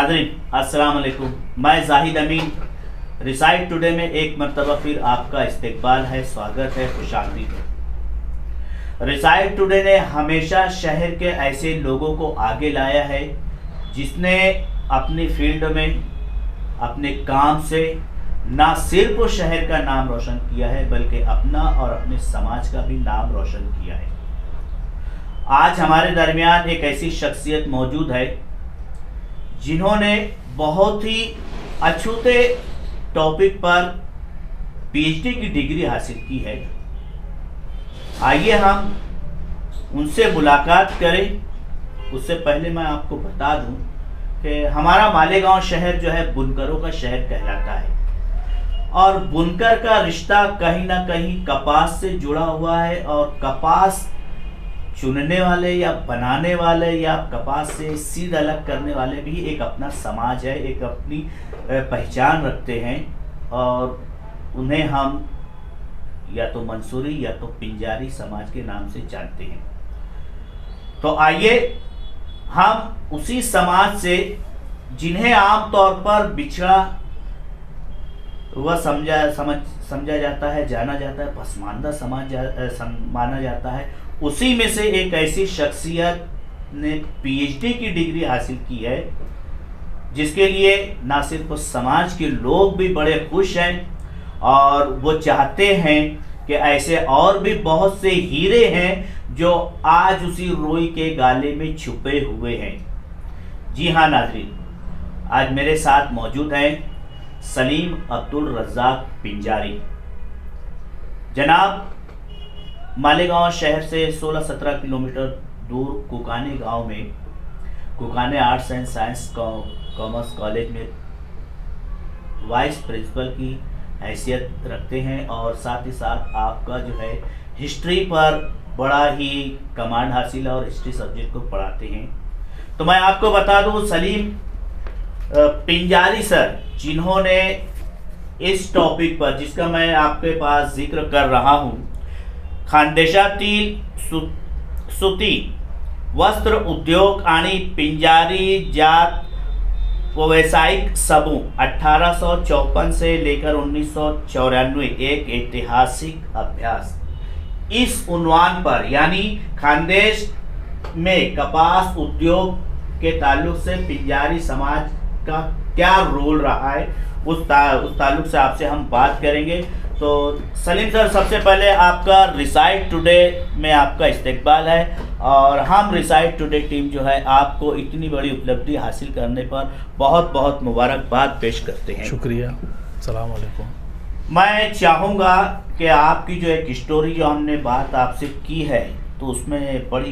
नाज़रीन अस्सलाम वालेकुम। मैं जाहिद अमीन रिसाइड टुडे में एक मरतबा फिर आपका इस्तकबाल है, स्वागत है, खुशामदीद है। रिसाइड टुडे ने हमेशा शहर के ऐसे लोगों को आगे लाया है जिसने अपनी फील्ड में अपने काम से ना सिर्फ शहर का नाम रोशन किया है बल्कि अपना और अपने समाज का भी नाम रोशन किया है। आज हमारे दरमियान एक ऐसी शख्सियत मौजूद है जिन्होंने बहुत ही अछूते टॉपिक पर पीएचडी की डिग्री हासिल की है। आइए हम उनसे मुलाकात करें। उससे पहले मैं आपको बता दूं कि हमारा मालेगांव शहर जो है बुनकरों का शहर कहलाता है और बुनकर का रिश्ता कहीं ना कहीं कपास से जुड़ा हुआ है और कपास चुनने वाले या बनाने वाले या कपास से सीध अलग करने वाले भी एक अपना समाज है, एक अपनी पहचान रखते हैं और उन्हें हम या तो मंसूरी या तो पिंजारी समाज के नाम से जानते हैं। तो आइए हम उसी समाज से जिन्हें आमतौर पर बिछड़ा वह समझा जाता है, जाना जाता है, पसमानदा समाज माना जाता है, उसी में से एक ऐसी शख्सियत ने पीएचडी की डिग्री हासिल की है जिसके लिए ना सिर्फ समाज के लोग भी बड़े खुश हैं और वो चाहते हैं कि ऐसे और भी बहुत से हीरे हैं जो आज उसी रोई के गाले में छुपे हुए हैं। जी हाँ नाज़रीन, आज मेरे साथ मौजूद हैं सलीम अब्दुल रज़ाक पिंजारी। जनाब मालेगांव शहर से 16-17 किलोमीटर दूर कुकाने गांव में Kukane arts and science commerce college में वाइस प्रिंसिपल की हैसियत रखते हैं और साथ ही साथ आपका जो है हिस्ट्री पर बड़ा ही कमांड हासिल है और हिस्ट्री सब्जेक्ट को पढ़ाते हैं। तो मैं आपको बता दूं सलीम पिंजारी सर जिन्होंने इस टॉपिक पर जिसका मैं आपके पास जिक्र कर रहा हूं, खानदेशातील सुती वस्त्र उद्योग आणि पिंजारी जात व्यावसायिक समूह 1854 से लेकर 1994 एक ऐतिहासिक अभ्यास। इस उन्वान पर यानी खानदेश में कपास उद्योग के ताल्लुक से पिंजारी समाज का क्या रोल रहा है उस ताल्लुक से आपसे हम बात करेंगे। तो सलीम सर, सबसे पहले आपका रिसाइड टुडे में आपका इस्तकबाल है और हम रिसाइड टुडे टीम जो है आपको इतनी बड़ी उपलब्धि हासिल करने पर बहुत बहुत मुबारकबाद पेश करते हैं। शुक्रिया। अस्सलाम वालेकुम। मैं चाहूँगा कि आपकी जो एक स्टोरी जो हमने बात आपसे की है तो उसमें बड़ी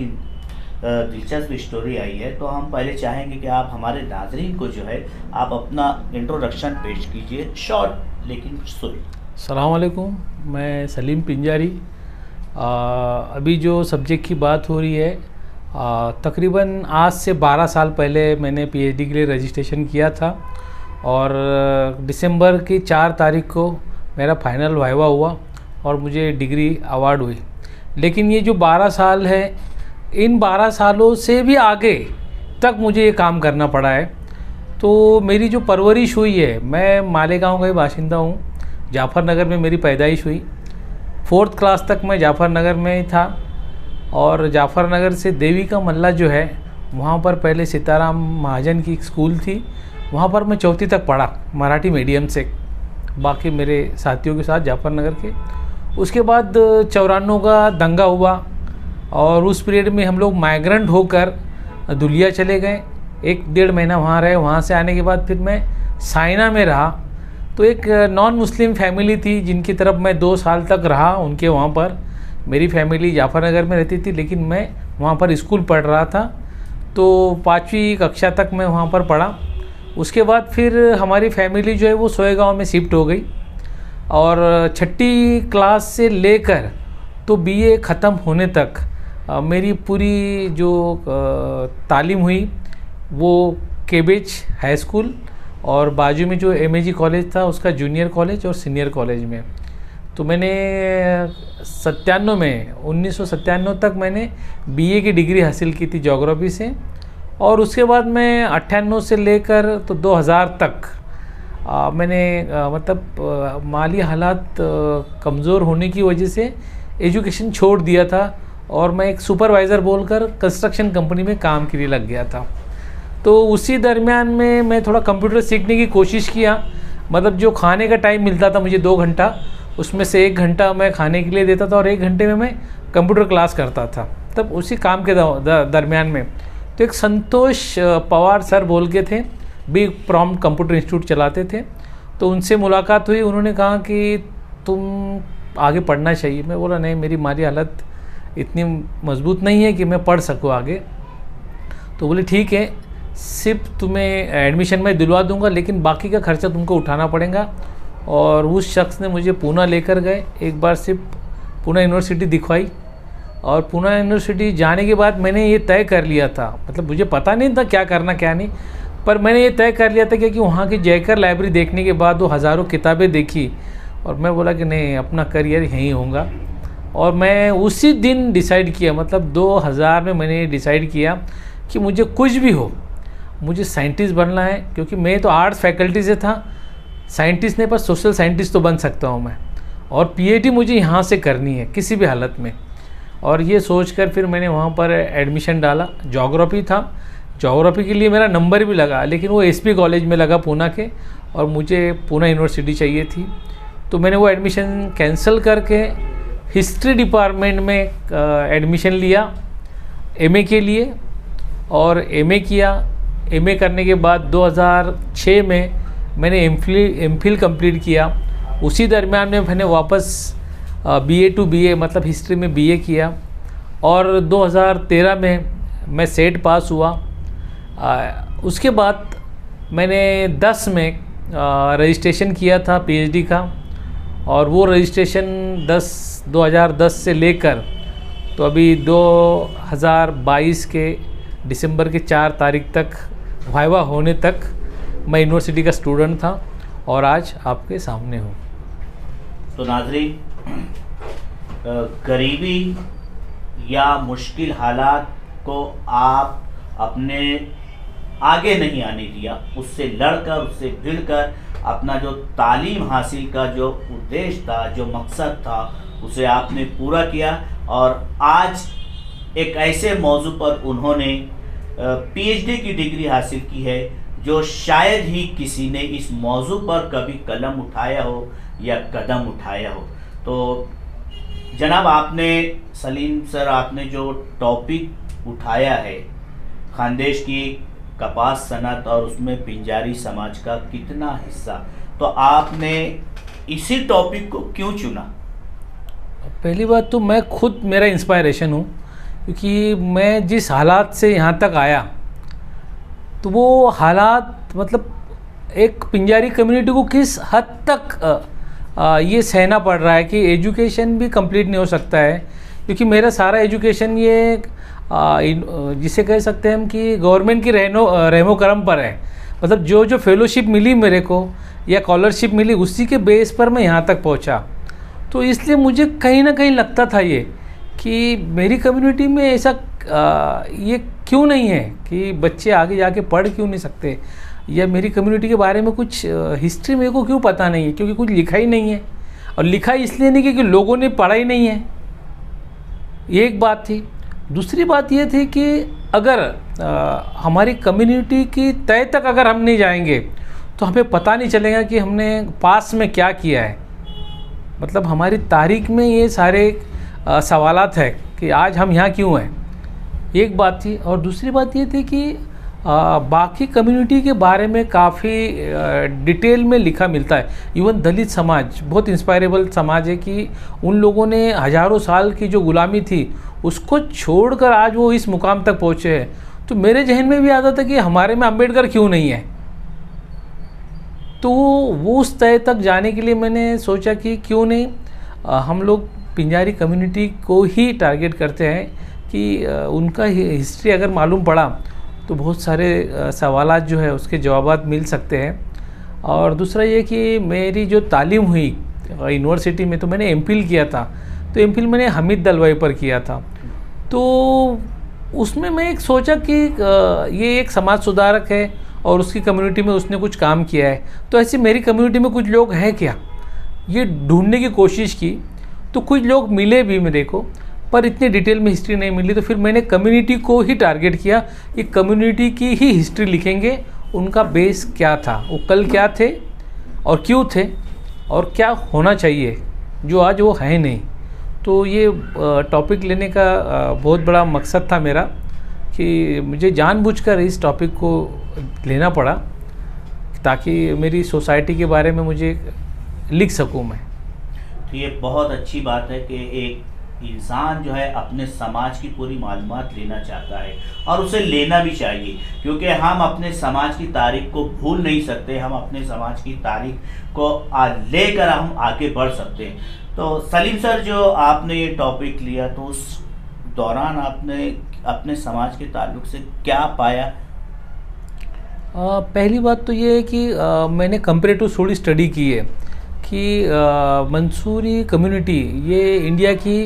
दिलचस्प स्टोरी आई है, तो हम पहले चाहेंगे कि आप हमारे नाज़रीन को जो है आप अपना इंट्रोडक्शन पेश कीजिए, शॉर्ट लेकिन स्वीट। अस्सलाम वालेकुम, मैं सलीम पिंजारी। अभी जो सब्जेक्ट की बात हो रही है तकरीबन आज से 12 साल पहले मैंने पीएचडी के लिए रजिस्ट्रेशन किया था और दिसंबर की 4 तारीख को मेरा फाइनल वाइवा हुआ और मुझे डिग्री अवार्ड हुई। लेकिन ये जो 12 साल है, इन 12 सालों से भी आगे तक मुझे ये काम करना पड़ा है। तो मेरी जो परवरिश हुई है, मैं मालेगांव का ही बाशिंदा हूँ। जाफ़रनगर में मेरी पैदाइश हुई। 4th क्लास तक मैं जाफ़रनगर में ही था और जाफ़रनगर से देवी का मल्ला जो है वहाँ पर पहले सीताराम महाजन की एक स्कूल थी, वहाँ पर मैं 4th तक पढ़ा मराठी मीडियम से, बाकी मेरे साथियों के साथ जाफ़रनगर के। उसके बाद 94 का दंगा हुआ और उस पीरियड में हम लोग माइग्रेंट होकर दुलिया चले गए। 1-1.5 महीना वहाँ रहे। वहाँ से आने के बाद फिर मैं साइना में रहा। तो एक नॉन मुस्लिम फैमिली थी जिनकी तरफ मैं 2 साल तक रहा। उनके वहाँ पर मेरी फैमिली जाफ़रनगर में रहती थी लेकिन मैं वहाँ पर स्कूल पढ़ रहा था, तो 5वीं कक्षा तक मैं वहाँ पर पढ़ा। उसके बाद फिर हमारी फैमिली जो है वो सोएगांव में शिफ्ट हो गई और 6ठी क्लास से लेकर तो बीए ख़त्म होने तक मेरी पूरी जो तालीम हुई वो केबेज हाई स्कूल और बाजू में जो एमएजी कॉलेज था उसका जूनियर कॉलेज और सीनियर कॉलेज में। तो मैंने 1997 तक मैंने बीए की डिग्री हासिल की थी ज्योग्राफी से और उसके बाद मैं 98 से लेकर तो 2000 तक मैंने मतलब माली हालात कमज़ोर होने की वजह से एजुकेशन छोड़ दिया था और मैं एक सुपरवाइज़र बोलकर कंस्ट्रक्शन कंपनी में काम के लिए लग गया था। तो उसी दरमियान में मैं थोड़ा कंप्यूटर सीखने की कोशिश किया। मतलब जो खाने का टाइम मिलता था मुझे 2 घंटा, उसमें से 1 घंटा मैं खाने के लिए देता था और 1 घंटे में मैं कंप्यूटर क्लास करता था। तब उसी काम के दरमियान में तो एक संतोष पवार सर बोल के थे, बी प्रॉम्प्ट कंप्यूटर इंस्टीट्यूट चलाते थे। तो उनसे मुलाकात हुई। उन्होंने कहा कि तुम आगे पढ़ना चाहिए। मैं बोला नहीं, मेरी माली हालत इतनी मजबूत नहीं है कि मैं पढ़ सकूँ आगे। तो बोले ठीक है, सिर्फ तुम्हें एडमिशन मैं दिलवा दूंगा, लेकिन बाकी का खर्चा तुमको उठाना पड़ेगा। और उस शख्स ने मुझे पूना लेकर गए। एक बार सिर्फ पूना यूनिवर्सिटी दिखवाई और पूना यूनिवर्सिटी जाने के बाद मैंने ये तय कर लिया था, मतलब मुझे पता नहीं था क्या करना क्या नहीं, पर मैंने ये तय कर लिया था कि वहाँ की जयकर लाइब्रेरी देखने के बाद वो हज़ारों किताबें देखी और मैं बोला कि नहीं, अपना करियर यहीं होगा। और मैं उसी दिन डिसाइड किया, मतलब 2000 में मैंने डिसाइड किया कि मुझे कुछ भी हो, मुझे साइंटिस्ट बनना है। क्योंकि मैं तो आर्ट्स फैकल्टी से था, साइंटिस्ट नहीं पर सोशल साइंटिस्ट तो बन सकता हूँ मैं, और पीएचडी मुझे यहाँ से करनी है किसी भी हालत में। और ये सोचकर फिर मैंने वहाँ पर एडमिशन डाला। ज्योग्राफी था, ज्योग्राफी के लिए मेरा नंबर भी लगा, लेकिन वो एसपी कॉलेज में लगा पूना के, और मुझे पूना यूनिवर्सिटी चाहिए थी। तो मैंने वो एडमिशन कैंसिल करके हिस्ट्री डिपार्टमेंट में एडमिशन लिया एमए के लिए, और एमए किया। एमए करने के बाद 2006 में मैंने एमफिल कंप्लीट किया। उसी दरमियान में मैंने वापस बीए टू बीए मतलब हिस्ट्री में बीए किया, और 2013 में मैं सेट पास हुआ। उसके बाद मैंने 10 में रजिस्ट्रेशन किया था पीएचडी का, और वो रजिस्ट्रेशन 2010 से लेकर तो अभी 2022 के दिसंबर के 4 तारीख तक वाइवा होने तक मैं यूनिवर्सिटी का स्टूडेंट था, और आज आपके सामने हूँ। तो नाज़रीन, गरीबी या मुश्किल हालात को आप अपने आगे नहीं आने दिया, उससे लड़कर, उससे भिड़कर अपना जो तालीम हासिल का जो उद्देश्य था, जो मकसद था, उसे आपने पूरा किया। और आज एक ऐसे मौजू पर उन्होंने पीएचडी की डिग्री हासिल की है जो शायद ही किसी ने इस मौजू पर कभी कलम उठाया हो या कदम उठाया हो। तो जनाब, आपने सलीम सर, आपने जो टॉपिक उठाया है खानदेश की कपास सनत और उसमें पिंजारी समाज का कितना हिस्सा, तो आपने इसी टॉपिक को क्यों चुना? पहली बात तो मैं खुद मेरा इंस्पायरेशन हूँ, क्योंकि मैं जिस हालात से यहाँ तक आया, तो वो हालात मतलब एक पिंजारी कम्युनिटी को किस हद तक ये सहना पड़ रहा है कि एजुकेशन भी कंप्लीट नहीं हो सकता है। क्योंकि मेरा सारा एजुकेशन ये जिसे कह सकते हैं हम कि गवर्नमेंट की रहमो करम पर है। मतलब जो फेलोशिप मिली मेरे को या स्कॉलरशिप मिली, उसी के बेस पर मैं यहाँ तक पहुँचा। तो इसलिए मुझे कहीं ना कहीं लगता था ये कि मेरी कम्युनिटी में ऐसा ये क्यों नहीं है कि बच्चे आगे जाके पढ़ क्यों नहीं सकते, या मेरी कम्युनिटी के बारे में कुछ हिस्ट्री मेरे को क्यों पता नहीं है, क्योंकि कुछ लिखा ही नहीं है। और लिखा इसलिए नहीं क्योंकि लोगों ने पढ़ा ही नहीं है, ये एक बात थी। दूसरी बात ये थी कि अगर हमारी कम्युनिटी की तय तक अगर हम नहीं जाएंगे तो हमें पता नहीं चलेगा कि हमने पास में क्या किया है। मतलब हमारी तारीख में ये सारे सवालात है कि आज हम यहाँ क्यों हैं, एक बात थी। और दूसरी बात ये थी कि बाकी कम्युनिटी के बारे में काफ़ी डिटेल में लिखा मिलता है। इवन दलित समाज बहुत इंस्पायरेबल समाज है कि उन लोगों ने हज़ारों साल की जो गुलामी थी उसको छोड़कर आज वो इस मुकाम तक पहुँचे हैं। तो मेरे जहन में भी आता था कि हमारे में अंबेडकर क्यों नहीं है। तो वो उस तय तक जाने के लिए मैंने सोचा कि क्यों नहीं हम लोग पिंजारी कम्युनिटी को ही टारगेट करते हैं कि उनका हिस्ट्री अगर मालूम पड़ा तो बहुत सारे सवालात जो है उसके जवाबात मिल सकते हैं। और दूसरा ये कि मेरी जो तालीम हुई यूनिवर्सिटी में, तो मैंने एमफिल किया था। तो एमफिल मैंने हामिद दलवाई पर किया था। तो उसमें मैं एक सोचा कि ये एक समाज सुधारक है और उसकी कम्युनिटी में उसने कुछ काम किया है, तो ऐसे मेरी कम्युनिटी में कुछ लोग हैं क्या, ये ढूंढने की कोशिश की। तो कुछ लोग मिले भी मेरे को, पर इतनी डिटेल में हिस्ट्री नहीं मिली। तो फिर मैंने कम्युनिटी को ही टारगेट किया कि कम्युनिटी की ही हिस्ट्री लिखेंगे, उनका बेस क्या था, वो कल क्या थे और क्यों थे और क्या होना चाहिए जो आज वो है नहीं। तो ये टॉपिक लेने का बहुत बड़ा मकसद था मेरा कि मुझे जानबूझकर इस टॉपिक को लेना पड़ा ताकि मेरी सोसाइटी के बारे में मुझे लिख सकूं मैं। तो ये बहुत अच्छी बात है कि एक इंसान जो है अपने समाज की पूरी मालूमात लेना चाहता है और उसे लेना भी चाहिए, क्योंकि हम अपने समाज की तारीख को भूल नहीं सकते, हम अपने समाज की तारीख को लेकर हम आगे बढ़ सकते हैं। तो सलीम सर, जो आपने ये टॉपिक लिया तो उस दौरान आपने अपने समाज के ताल्लुक से क्या पाया? पहली बात तो ये है कि मैंने कंपैरेटिव थोड़ी स्टडी की है कि मंसूरी कम्युनिटी ये इंडिया की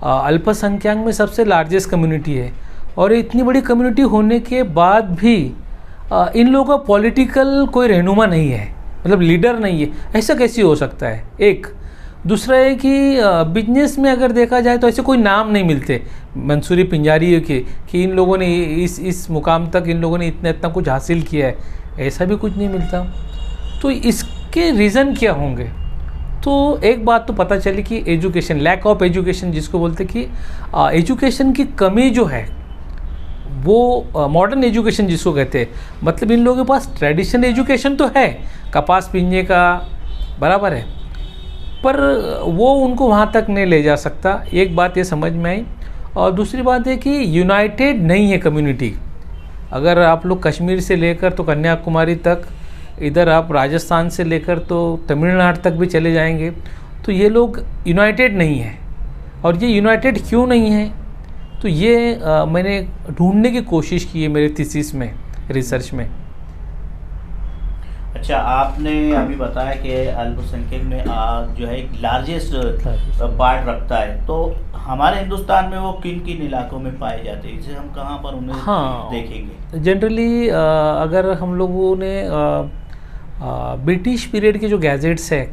अल्पसंख्यक में सबसे लार्जेस्ट कम्युनिटी है, और इतनी बड़ी कम्युनिटी होने के बाद भी इन लोगों का पॉलिटिकल कोई रहनुमा नहीं है, मतलब लीडर नहीं है। ऐसा कैसे हो सकता है? एक दूसरा है कि बिजनेस में अगर देखा जाए तो ऐसे कोई नाम नहीं मिलते मंसूरी पिंजारी के कि इन लोगों ने इस मुकाम तक इन लोगों ने इतना कुछ हासिल किया है, ऐसा भी कुछ नहीं मिलता। तो इसके रीज़न क्या होंगे? तो एक बात तो पता चली कि एजुकेशन, लैक ऑफ एजुकेशन जिसको बोलते कि एजुकेशन की कमी जो है वो मॉडर्न एजुकेशन जिसको कहते हैं, मतलब इन लोगों के पास ट्रेडिशनल एजुकेशन तो है, कपास बीनने का बराबर है, पर वो उनको वहाँ तक नहीं ले जा सकता। एक बात ये समझ में आई। और दूसरी बात है कि यूनाइटेड नहीं है कम्युनिटी। अगर आप लोग कश्मीर से लेकर तो कन्याकुमारी तक, इधर आप राजस्थान से लेकर तो तमिलनाडु तक भी चले जाएंगे, तो ये लोग यूनाइटेड नहीं है। और ये यूनाइटेड क्यों नहीं है, तो ये मैंने ढूंढने की कोशिश की है मेरे थीसिस में, रिसर्च में। अच्छा, आपने अभी बताया कि अल्पसंख्यक में जो है लार्जेस्ट पार्ट रखता है, तो हमारे हिंदुस्तान में वो किन किन इलाकों में पाए जाते हैं, इसे हम कहाँ पर उन्हें देखेंगे? जनरली अगर हम लोगों ने ब्रिटिश पीरियड के जो गैजेट्स है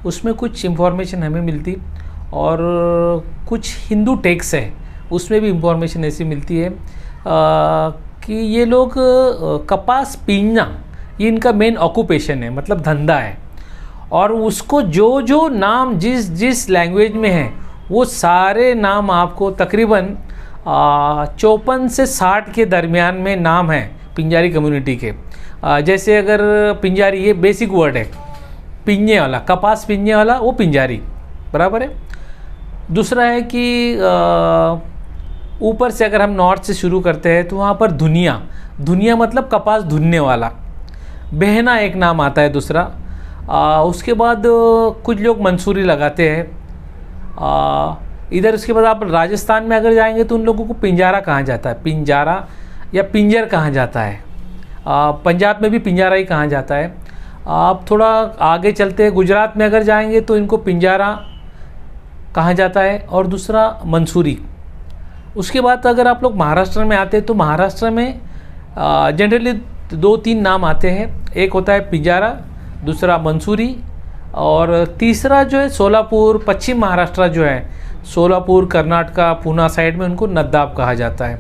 उसमें कुछ इंफॉर्मेशन हमें मिलती, और कुछ हिंदू टेक्स्ट है उसमें भी इंफॉर्मेशन ऐसी मिलती है कि ये लोग कपास पीना ये इनका मेन ऑक्यूपेशन है, मतलब धंधा है। और उसको जो जो नाम जिस लैंग्वेज में है वो सारे नाम आपको तकरीबन 54 से 60 के दरमियान में नाम है पिंजारी कम्युनिटी के। जैसे अगर पिंजारी ये बेसिक वर्ड है, पिंजे वाला, कपास पिंजे वाला वो पिंजारी बराबर है। दूसरा है कि ऊपर से अगर हम नॉर्थ से शुरू करते हैं तो वहाँ पर धुनिया मतलब कपास धुनने वाला, बहना एक नाम आता है दूसरा। उसके बाद कुछ लोग मंसूरी लगाते हैं इधर। उसके बाद आप राजस्थान में अगर जाएंगे तो उन लोगों को पिंजारा कहा जाता है, पिंजारा या पिंजर कहा जाता है। पंजाब में भी पिंजारा ही कहा जाता है। आप थोड़ा आगे चलते हैं, गुजरात में अगर जाएंगे तो इनको पिंजारा कहा जाता है, और दूसरा मंसूरी। उसके बाद अगर आप लोग महाराष्ट्र में आते हैं तो महाराष्ट्र में जनरली 2-3 नाम आते हैं। एक होता है पिंजारा, दूसरा मंसूरी, और तीसरा जो है सोलापुर, पश्चिम महाराष्ट्र जो है सोलापुर, कर्नाटका, पूना साइड में उनको नद्दाफ कहा जाता है।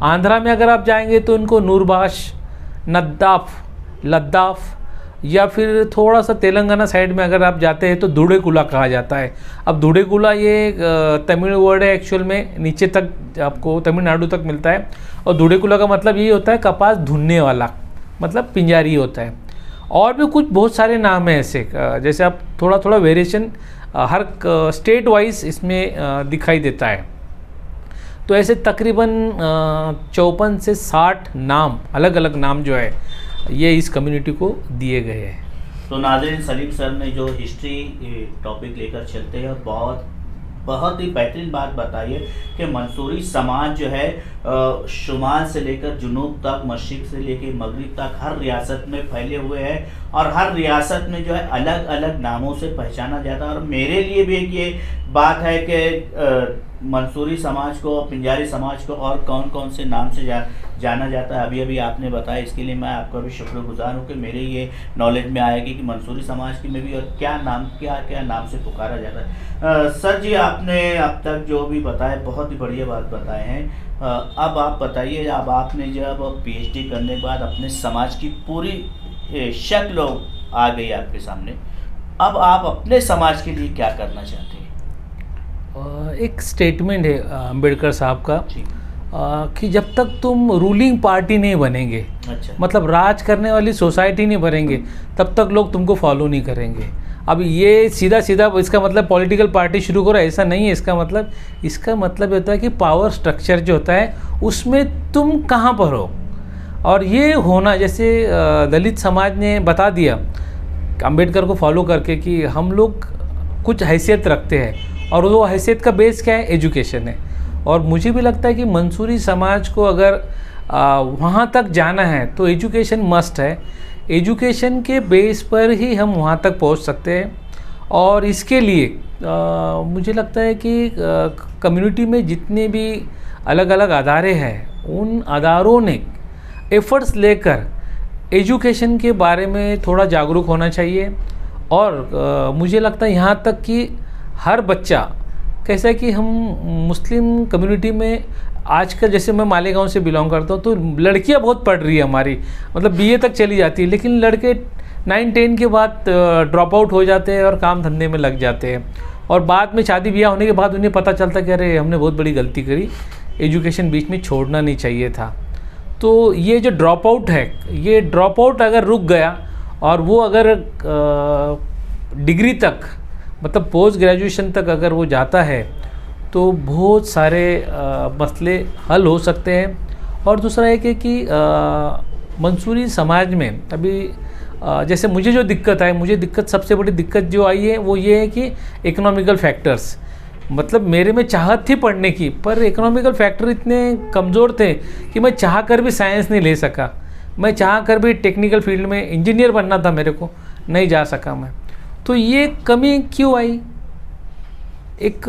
आंध्रा में अगर आप जाएंगे तो उनको नूरबाश, नद्दाफ, लद्दाफ, या फिर थोड़ा सा तेलंगाना साइड में अगर आप जाते हैं तो धुड़ेकुला कहा जाता है। अब धुड़ेकुला ये तमिल वर्ड है, एक्चुअल में नीचे तक आपको तमिलनाडु तक मिलता है। और धुड़ेकुला का मतलब ये होता है कपास धुनने वाला, मतलब पिंजारी होता है। और भी कुछ बहुत सारे नाम हैं ऐसे, जैसे आप थोड़ा वेरिएशन हर स्टेट वाइज इसमें दिखाई देता है। तो ऐसे तकरीबन 54 से 60 नाम, अलग अलग नाम जो है ये इस कम्युनिटी को दिए गए हैं। तो नाज़रीन, सलीम सर ने जो हिस्ट्री टॉपिक लेकर चलते हैं, बहुत ही बेहतरीन बात बताई है कि मंसूरी समाज जो है शुमाल से लेकर जुनूब तक, मशरिक से लेकर मगरिब तक हर रियासत में फैले हुए हैं, और हर रियासत में जो है अलग अलग नामों से पहचाना जाता है। और मेरे लिए भी एक ये बात है कि मंसूरी समाज को, पिंजारी समाज को और कौन कौन से नाम से जाना जाता है, अभी अभी आपने बताया, इसके लिए मैं आपका भी शुक्रगुजार हूँ कि मेरे ये नॉलेज में आएगी कि मंसूरी समाज की में भी और क्या क्या नाम से पुकारा जाता है। सर जी, आपने अब तक जो भी बताया बहुत ही बढ़िया बात बताए हैं। अब आप बताइए, अब आपने जब पीएचडी करने के बाद अपने समाज की पूरी शक्ल आ गई आपके सामने, अब आप अपने समाज के लिए क्या करना चाहते हैं? एक स्टेटमेंट है अम्बेडकर साहब का कि जब तक तुम रूलिंग पार्टी नहीं बनेंगे, अच्छा, मतलब राज करने वाली सोसाइटी नहीं बनेंगे, तब तक लोग तुमको फॉलो नहीं करेंगे। अब ये सीधा सीधा इसका मतलब पॉलिटिकल पार्टी शुरू करो ऐसा नहीं है। इसका मतलब होता है कि पावर स्ट्रक्चर जो होता है उसमें तुम कहाँ पर हो, और ये होना, जैसे दलित समाज ने बता दिया अम्बेडकर को फॉलो करके कि हम लोग कुछ हैसियत रखते हैं, और वो हैसियत का बेस क्या है? एजुकेशन है। और मुझे भी लगता है कि मंसूरी समाज को अगर वहाँ तक जाना है तो एजुकेशन मस्ट है। एजुकेशन के बेस पर ही हम वहाँ तक पहुँच सकते हैं। और इसके लिए मुझे लगता है कि कम्युनिटी में जितने भी अलग अलग अदारे हैं, उन अदारों ने एफर्ट्स लेकर एजुकेशन के बारे में थोड़ा जागरूक होना चाहिए। और मुझे लगता है यहाँ तक कि हर बच्चा, कैसा है कि हम मुस्लिम कम्युनिटी में आजकल, जैसे मैं मालेगांव से बिलोंग करता हूँ, तो लड़कियाँ बहुत पढ़ रही है हमारी, मतलब बीए तक चली जाती है, लेकिन लड़के 9-10 के बाद ड्रॉप आउट हो जाते हैं और काम धंधे में लग जाते हैं। और बाद में शादी ब्याह होने के बाद उन्हें पता चलता कि अरे हमने बहुत बड़ी गलती करी, एजुकेशन बीच में छोड़ना नहीं चाहिए था। तो ये जो ड्रॉप आउट है, ये ड्रॉप आउट अगर रुक गया और वो अगर डिग्री तक, मतलब पोस्ट ग्रेजुएशन तक अगर वो जाता है, तो बहुत सारे मसले हल हो सकते हैं। और दूसरा एक है कि मंसूरी समाज में अभी जैसे मुझे जो दिक्कत आई, सबसे बड़ी दिक्कत जो आई है वो ये है कि इकोनॉमिकल फैक्टर्स, मतलब मेरे में चाहत थी पढ़ने की, पर इकोनॉमिकल फैक्टर इतने कमज़ोर थे कि मैं चाह कर भी साइंस नहीं ले सका। मैं चाह कर भी टेक्निकल फील्ड में इंजीनियर बनना था मेरे को, नहीं जा सका मैं। तो ये कमी क्यों आई? एक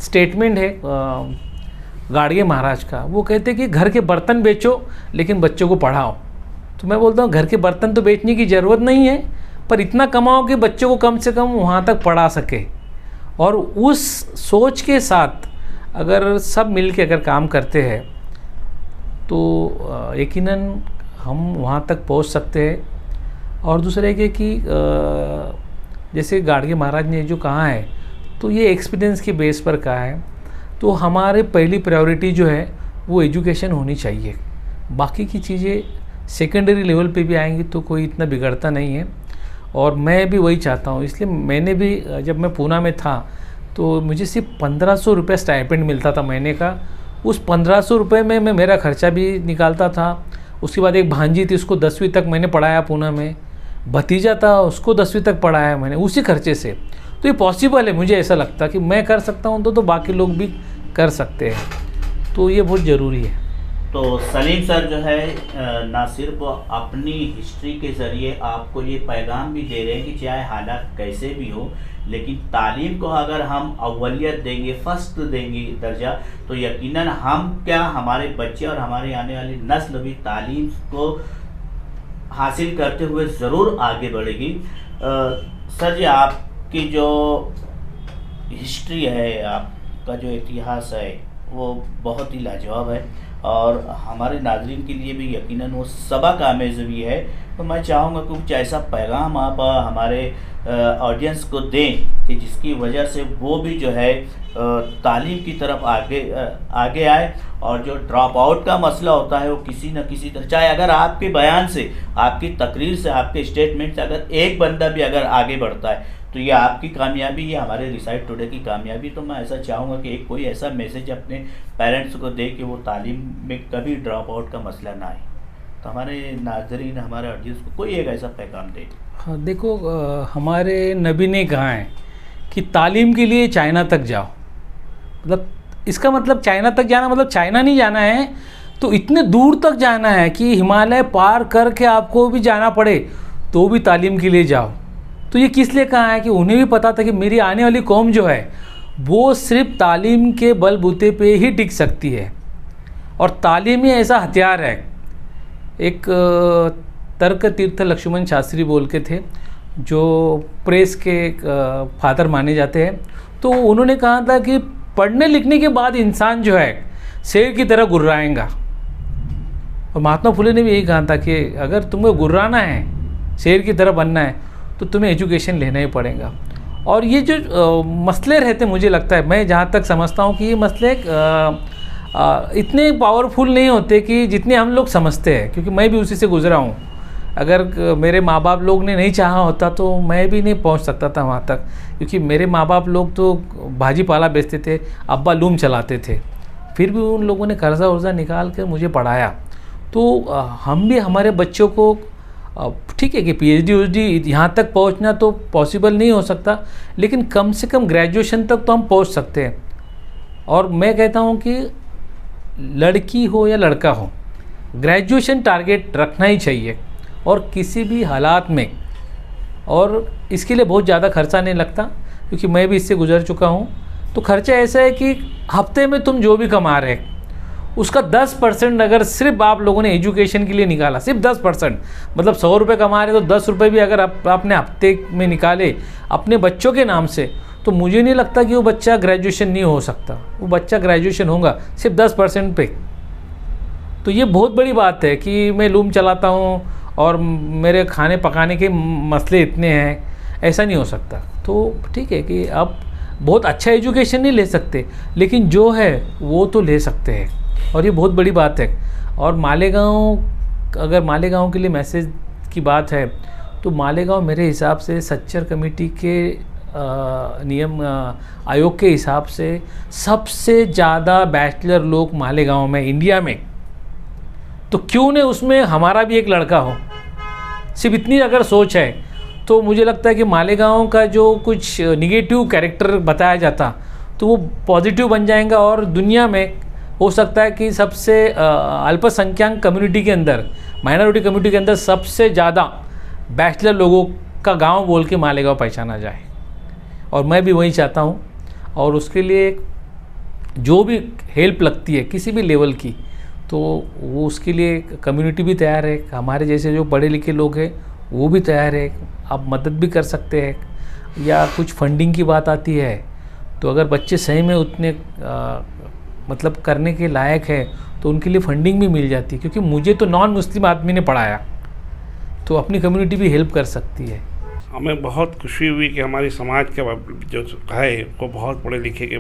स्टेटमेंट है गाड़गे महाराज का, वो कहते कि घर के बर्तन बेचो लेकिन बच्चों को पढ़ाओ। तो मैं बोलता हूँ घर के बर्तन तो बेचने की ज़रूरत नहीं है, पर इतना कमाओ कि बच्चों को कम से कम वहाँ तक पढ़ा सके। और उस सोच के साथ अगर सब मिल के अगर काम करते हैं तो यकीनन हम वहाँ तक पहुँच सकते हैं। और दूसरा एक है कि जैसे गाड़गे महाराज ने जो कहा है, तो ये एक्सपीरियंस के बेस पर कहा है। तो हमारे पहली प्रायोरिटी जो है वो एजुकेशन होनी चाहिए। बाकी की चीज़ें सेकेंडरी लेवल पे भी आएंगी तो कोई इतना बिगड़ता नहीं है। और मैं भी वही चाहता हूँ, इसलिए मैंने भी जब मैं पूना में था तो मुझे सिर्फ 1500 रुपये स्टाइपेंड मिलता था महीने का। उस 1500 रुपये में मैं मेरा खर्चा भी निकालता था। उसके बाद एक भांजी थी, उसको 10वीं तक मैंने पढ़ाया पूना में। भतीजा था, उसको 10वीं तक पढ़ाया मैंने उसी खर्चे से। तो ये पॉसिबल है, मुझे ऐसा लगता कि मैं कर सकता हूँ तो बाकी लोग भी कर सकते हैं। तो ये बहुत ज़रूरी है। तो सलीम सर जो है ना सिर्फ अपनी हिस्ट्री के ज़रिए आपको ये पैगाम भी दे रहे हैं कि चाहे हालात कैसे भी हो, लेकिन तालीम को अगर हम अव्वलियत देंगे, फर्स्ट देंगे दर्जा, तो यकीनन हम क्या, हमारे बच्चे और हमारे आने वाली नस्ल भी तालीम को हासिल करते हुए ज़रूर आगे बढ़ेगी। सर जी, आपकी जो हिस्ट्री है, आपका जो इतिहास है, वो बहुत ही लाजवाब है और हमारे नाज़रीन के लिए भी यकीनन वो सबक आमेज़ भी है। तो मैं चाहूँगा कि कुछ ऐसा पैगाम आप हमारे ऑडियंस को दें कि जिसकी वजह से वो भी जो है तालीम की तरफ आगे आए, और जो ड्रॉप आउट का मसला होता है वो किसी न किसी तरह, चाहे अगर आपके बयान से, आपकी तकरीर से, आपके स्टेटमेंट से अगर एक बंदा भी अगर आगे बढ़ता है तो ये आपकी कामयाबी, ये हमारे रिसाइट टुडे की कामयाबी। तो मैं ऐसा चाहूँगा कि एक कोई ऐसा मैसेज अपने पेरेंट्स को दे कि वो तालीम में कभी ड्रॉप आउट का मसला ना आए। तो हमारे नाज़रीन, हमारे ऑडियंस को कोई एक ऐसा पैगाम दे। हाँ, देखो हमारे नबी ने कहा है कि तालीम के लिए चाइना तक जाओ। मतलब इसका मतलब चाइना तक जाना मतलब चाइना नहीं जाना है, तो इतने दूर तक जाना है कि हिमालय पार करके आपको भी जाना पड़े तो भी तालीम के लिए जाओ। तो ये किस लिए कहा है कि उन्हें भी पता था कि मेरी आने वाली कौम जो है वो सिर्फ तालीम के बलबूते पे ही टिक सकती है। और तालीम ही ऐसा हथियार है। एक तर्क तीर्थ लक्ष्मण शास्त्री बोल के थे, जो प्रेस के फादर माने जाते हैं। तो उन्होंने कहा था कि पढ़ने लिखने के बाद इंसान जो है शेर की तरह गुर्राएगा। और महात्मा फुले ने भी यही कहा था कि अगर तुम्हें गुर्राना है, शेर की तरह बनना है, तो तुम्हें एजुकेशन लेना ही पड़ेगा। और ये जो मसले रहते, मुझे लगता है, मैं जहाँ तक समझता हूँ कि ये मसले इतने पावरफुल नहीं होते कि जितने हम लोग समझते हैं, क्योंकि मैं भी उसी से गुजरा हूँ। अगर मेरे माँ बाप लोग ने नहीं चाहा होता तो मैं भी नहीं पहुँच सकता था वहाँ तक, क्योंकि मेरे माँ बाप लोग तो भाजी पाला बेचते थे, अब्बा लूम चलाते थे, फिर भी उन लोगों ने कर्जा वर्जा निकाल कर मुझे पढ़ाया। तो हम भी हमारे बच्चों को, ठीक है कि PhD यहाँ तक पहुँचना तो पॉसिबल नहीं हो सकता, लेकिन कम से कम ग्रेजुएशन तक तो हम पहुँच सकते हैं। और मैं कहता हूँ कि लड़की हो या लड़का हो, ग्रेजुएशन टारगेट रखना ही चाहिए, और किसी भी हालात में। और इसके लिए बहुत ज़्यादा खर्चा नहीं लगता, क्योंकि मैं भी इससे गुजर चुका हूँ। तो खर्चा ऐसा है कि हफ्ते में तुम जो भी कमा रहे उसका 10% अगर सिर्फ आप लोगों ने एजुकेशन के लिए निकाला, सिर्फ 10%, मतलब 100 रुपये कमा रहे तो 10 रुपये भी अगर आपने हफ्ते में निकाले अपने बच्चों के नाम से, तो मुझे नहीं लगता कि वो बच्चा ग्रेजुएशन नहीं हो सकता। वो बच्चा ग्रेजुएशन होगा सिर्फ 10% पे। तो ये बहुत बड़ी बात है कि मैं लूम चलाता हूँ और मेरे खाने पकाने के मसले इतने हैं, ऐसा नहीं हो सकता। तो ठीक है कि आप बहुत अच्छा एजुकेशन नहीं ले सकते, लेकिन जो है वो तो ले सकते हैं, और ये बहुत बड़ी बात है। और मालेगांव, अगर मालेगांव के लिए मैसेज की बात है, तो मालेगांव मेरे हिसाब से सच्चर कमेटी के नियम आयोग के हिसाब से सबसे ज़्यादा बैचलर लोग मालेगांव में इंडिया में। तो क्यों नहीं उसमें हमारा भी एक लड़का हो? सिर्फ इतनी अगर सोच है तो मुझे लगता है कि मालेगांव का जो कुछ निगेटिव कैरेक्टर बताया जाता तो वो पॉजिटिव बन जाएगा, और दुनिया में हो सकता है कि सबसे अल्पसंख्यक कम्युनिटी के अंदर, माइनॉरिटी कम्युनिटी के अंदर सबसे ज़्यादा बैचलर लोगों का गांव बोल के मालेगांव पहचाना जाए। और मैं भी वही चाहता हूँ, और उसके लिए जो भी हेल्प लगती है किसी भी लेवल की, तो वो उसके लिए कम्युनिटी भी तैयार है। हमारे जैसे जो पढ़े लिखे लोग हैं वो भी तैयार है, आप मदद भी कर सकते हैं। या कुछ फंडिंग की बात आती है, तो अगर बच्चे सही में उतने मतलब करने के लायक है तो उनके लिए फंडिंग भी मिल जाती है। क्योंकि मुझे तो नॉन मुस्लिम आदमी ने पढ़ाया, तो अपनी कम्युनिटी भी हेल्प कर सकती है। हमें बहुत खुशी हुई कि हमारी समाज के जो है वो बहुत पढ़े लिखे के,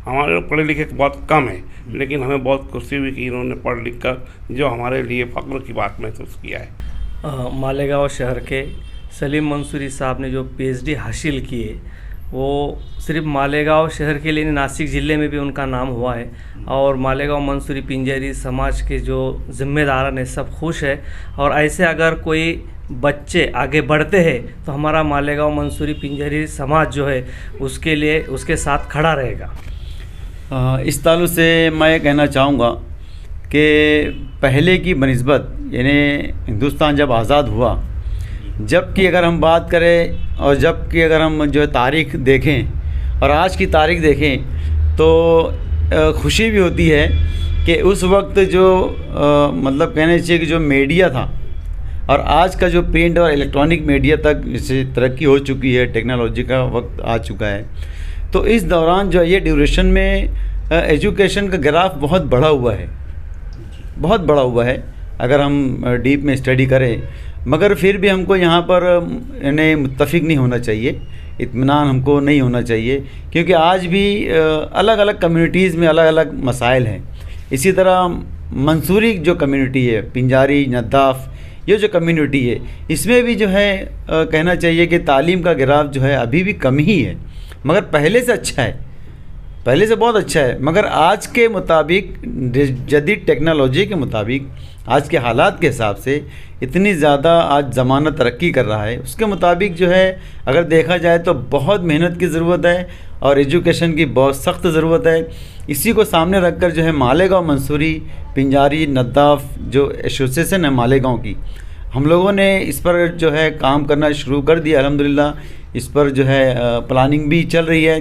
हमारे लोग पढ़े लिखे बहुत कम है, लेकिन हमें बहुत खुशी हुई कि इन्होंने पढ़ लिख कर जो हमारे लिए फ़ख्र की बात महसूस किया है। मालेगांव शहर के सलीम मंसूरी साहब ने जो PhD हासिल किए, वो सिर्फ मालेगांव शहर के लिए, नासिक ज़िले में भी उनका नाम हुआ है। और मालेगांव मंसूरी पिंजारी समाज के जो जिम्मेदार हैं सब खुश है। और ऐसे अगर कोई बच्चे आगे बढ़ते हैं तो हमारा मालेगांव मंसूरी पिंजारी समाज जो है उसके लिए, उसके साथ खड़ा रहेगा। इस ताल्लुक़ से मैं ये कहना चाहूँगा कि पहले की बनिस्बत, यानी हिंदुस्तान जब आज़ाद हुआ, जबकि अगर हम बात करें और जबकि अगर हम जो तारीख़ देखें और आज की तारीख़ देखें, तो खुशी भी होती है कि उस वक्त जो मतलब कहना चाहिए कि जो मीडिया था और आज का जो प्रिंट और इलेक्ट्रॉनिक मीडिया तक जैसे तरक्की हो चुकी है, टेक्नोलॉजी का वक्त आ चुका है, तो इस दौरान जो ये ड्यूरेशन में एजुकेशन का ग्राफ बहुत बढ़ा हुआ है, बहुत बढ़ा हुआ है अगर हम डीप में स्टडी करें। मगर फिर भी हमको यहाँ पर इन्हें मुत्तफिक नहीं होना चाहिए, इत्मीनान हमको नहीं होना चाहिए, क्योंकि आज भी अलग अलग कम्युनिटीज़ में अलग अलग मसाइल हैं। इसी तरह मंसूरी जो कम्युनिटी है, पिंजारी, नद्दाफ़, ये जो कम्युनिटी है, इसमें भी जो है कहना चाहिए कि तालीम का ग्राफ जो है अभी भी कम ही है, मगर पहले से अच्छा है, पहले से बहुत अच्छा है। मगर आज के मुताबिक, जदीद टेक्नोलॉजी के मुताबिक, आज के हालात के हिसाब से इतनी ज़्यादा आज ज़माना तरक्की कर रहा है, उसके मुताबिक जो है अगर देखा जाए तो बहुत मेहनत की ज़रूरत है और एजुकेशन की बहुत सख्त ज़रूरत है। इसी को सामने रखकर जो है मालेगांव मंसूरी पिंजारी नद्दाफ़ जो एसोसिएशन है मालेगांव की, हम लोगों ने इस पर जो है काम करना शुरू कर दिया। अल्हम्दुलिल्लाह इस पर जो है प्लानिंग भी चल रही है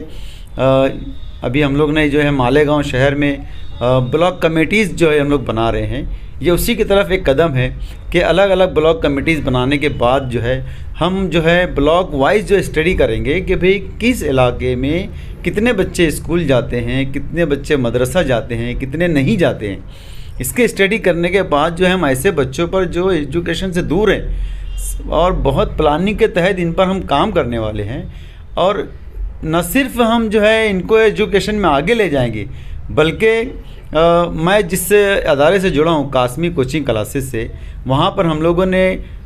अभी हम लोग ने जो है मालेगांव शहर में ब्लॉक कमेटीज़ जो है हम लोग बना रहे हैं, ये उसी की तरफ एक कदम है कि अलग अलग ब्लॉक कमेटीज़ बनाने के बाद जो है हम जो है ब्लॉक वाइज जो स्टडी करेंगे कि भाई किस इलाके में कितने बच्चे स्कूल जाते हैं, कितने बच्चे मदरसा जाते हैं, कितने नहीं जाते हैं। इसके स्टडी करने के बाद जो है हम ऐसे बच्चों पर जो एजुकेशन से दूर हैं और बहुत प्लानिंग के तहत इन पर हम काम करने वाले हैं, और न सिर्फ हम जो है इनको एजुकेशन में आगे ले जाएंगे बल्कि मैं जिस अदारे से जुड़ा हूँ कासमी कोचिंग क्लासेस से, वहाँ पर हम लोगों ने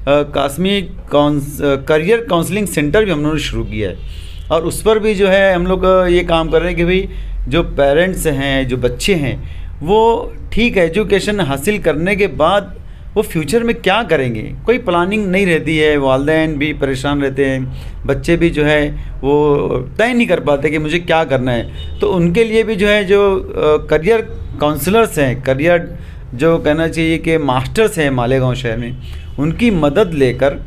कासमी करियर काउंसलिंग सेंटर भी हम लोगों ने शुरू किया है, और उस पर भी जो है हम लोग ये काम कर रहे हैं कि भाई जो पेरेंट्स हैं, जो बच्चे हैं, वो ठीक एजुकेशन हासिल करने के बाद वो फ्यूचर में क्या करेंगे, कोई प्लानिंग नहीं रहती है। वालिदैन भी परेशान रहते हैं, बच्चे भी जो है वो तय नहीं कर पाते कि मुझे क्या करना है। तो उनके लिए भी जो है जो करियर काउंसलर्स हैं, करियर जो कहना चाहिए कि मास्टर्स हैं मालेगांव शहर में, उनकी मदद लेकर,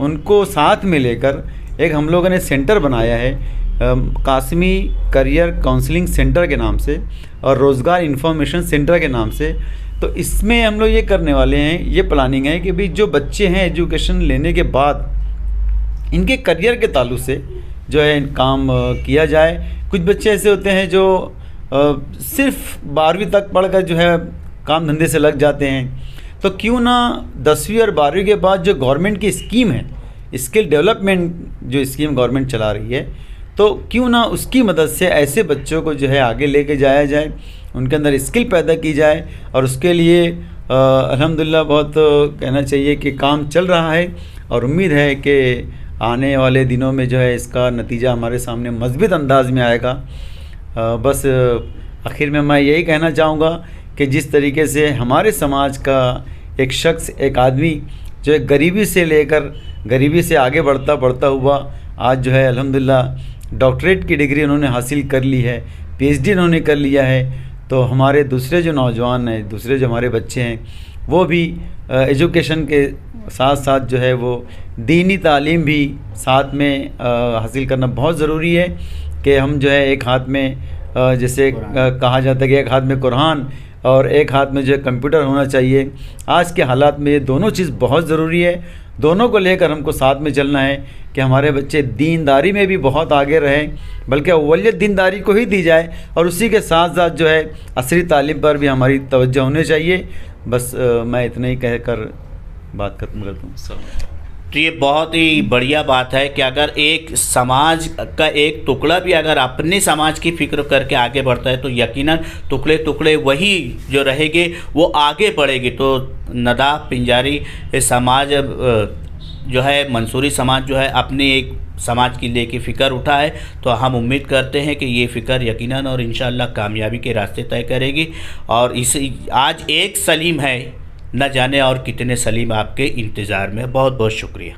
उनको साथ में लेकर एक हम लोगों ने सेंटर बनाया है कासमी करियर काउंसलिंग सेंटर के नाम से और रोज़गार इन्फॉर्मेशन सेंटर के नाम से। तो इसमें हम लोग ये करने वाले हैं, ये प्लानिंग है कि भाई जो बच्चे हैं एजुकेशन लेने के बाद इनके करियर के ताल्लुक से जो है काम किया जाए। कुछ बच्चे ऐसे होते हैं जो सिर्फ 12वीं तक पढ़कर जो है काम धंधे से लग जाते हैं, तो क्यों ना 10वीं और 12वीं के बाद जो गवर्नमेंट की स्कीम है, स्किल डेवलपमेंट जो स्कीम गवर्नमेंट चला रही है, तो क्यों ना उसकी मदद से ऐसे बच्चों को जो है आगे लेके जाया जाए, उनके अंदर स्किल पैदा की जाए। और उसके लिए अल्हम्दुलिल्लाह बहुत कहना चाहिए कि काम चल रहा है, और उम्मीद है कि आने वाले दिनों में जो है इसका नतीजा हमारे सामने मज़बूत अंदाज में आएगा। बस आखिर में मैं यही कहना चाहूँगा कि जिस तरीके से हमारे समाज का एक शख्स, एक आदमी जो है गरीबी से लेकर गरीबी से आगे बढ़ता हुआ आज जो है अल्हम्दुलिल्लाह डॉक्टरेट की डिग्री उन्होंने हासिल कर ली है, PhD उन्होंने कर लिया है, तो हमारे दूसरे जो नौजवान हैं, दूसरे जो हमारे बच्चे हैं, वो भी एजुकेशन के साथ साथ जो है वो दीनी तालीम भी साथ में हासिल करना बहुत ज़रूरी है कि हम जो है एक हाथ में जैसे कहा जाता है कि एक हाथ में कुरान और एक हाथ में जो है कंप्यूटर होना चाहिए। आज के हालात में ये दोनों चीज़ बहुत ज़रूरी है, दोनों को लेकर हमको साथ में चलना है कि हमारे बच्चे दीनदारी में भी बहुत आगे रहें, बल्कि अव्वलियत दीनदारी को ही दी जाए, और उसी के साथ साथ जो है असली तालीम पर भी हमारी तवज्जो होनी चाहिए। बस मैं इतना ही कहकर बात खत्म करता हूँ। तो ये बहुत ही बढ़िया बात है कि अगर एक समाज का एक टुकड़ा भी अगर अपने समाज की फिक्र करके आगे बढ़ता है तो यकीनन टुकड़े टुकड़े वही जो रहेंगे वो आगे बढ़ेगी। तो नदा पिंजारी समाज जो है, मंसूरी समाज जो है अपनी एक समाज की लेके फ़िक्र उठा है, तो हम उम्मीद करते हैं कि ये फ़िक्र यकीनन और इंशाअल्लाह कामयाबी के रास्ते तय करेगी। और इस आज एक सलीम है, न जाने और कितने सलीम आपके इंतज़ार में। बहुत बहुत शुक्रिया।